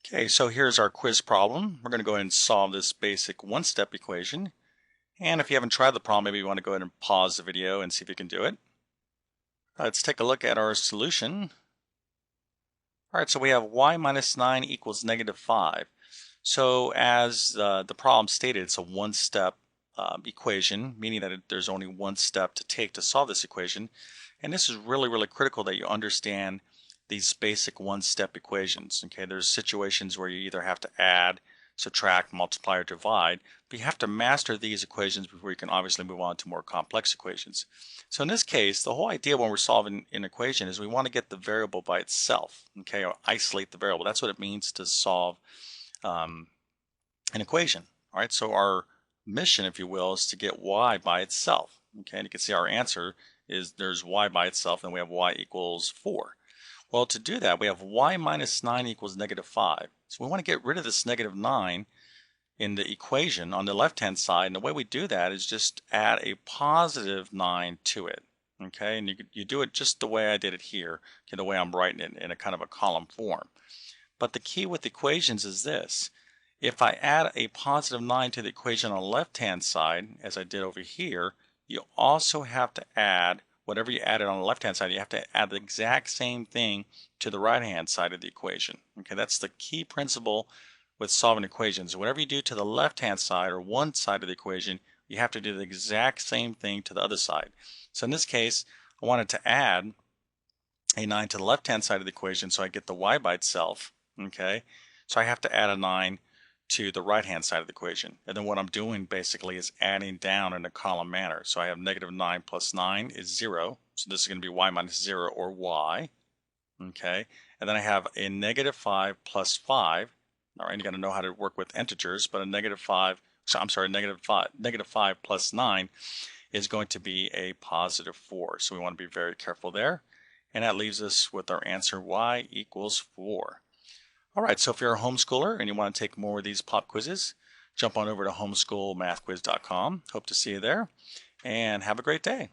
Okay, so here's our quiz problem. We're going to go ahead and solve this basic one-step equation. And if you haven't tried the problem, maybe you want to go ahead and pause the video and see if you can do it. Let's take a look at our solution. All right, so we have y minus 9 equals negative 5. So as the problem stated, it's a one-step equation, meaning that there's only one step to take to solve this equation. And this is really, really critical that you understand these basic one-step equations. Okay, there's situations where you either have to add, subtract, multiply, or divide, but you have to master these equations before you can obviously move on to more complex equations. So in this case, the whole idea when we're solving an equation is we want to get the variable by itself, okay, or isolate the variable. That's what it means to solve an equation. All right, so our mission, if you will, is to get y by itself. Okay, and you can see our answer is there's y by itself, and we have y equals 4. Well, to do that, we have y minus 9 equals negative 5. So we want to get rid of this negative 9 in the equation on the left-hand side, and the way we do that is just add a positive 9 to it. Okay, and you do it just the way I did it here, okay, the way I'm writing it in a kind of a column form. But the key with equations is this. If I add a positive 9 to the equation on the left-hand side, as I did over here, you also have to add, whatever you added on the left-hand side, you have to add the exact same thing to the right-hand side of the equation. Okay, that's the key principle with solving equations. Whatever you do to the left-hand side or one side of the equation, you have to do the exact same thing to the other side. So in this case, I wanted to add a 9 to the left-hand side of the equation so I get the y by itself. Okay, so I have to add a 9 to the right-hand side of the equation. And then what I'm doing basically is adding down in a column manner. So I have negative 9 plus 9 is 0. So this is going to be y minus 0 or y. Okay, and then I have a negative 5 plus 5. All right, you got to know how to work with integers, but a negative 5, so I'm sorry, negative 5 plus 9 is going to be a positive 4. So we want to be very careful there. And that leaves us with our answer y equals 4. All right, so if you're a homeschooler and you want to take more of these pop quizzes, jump on over to homeschoolmathquiz.com. Hope to see you there, and have a great day.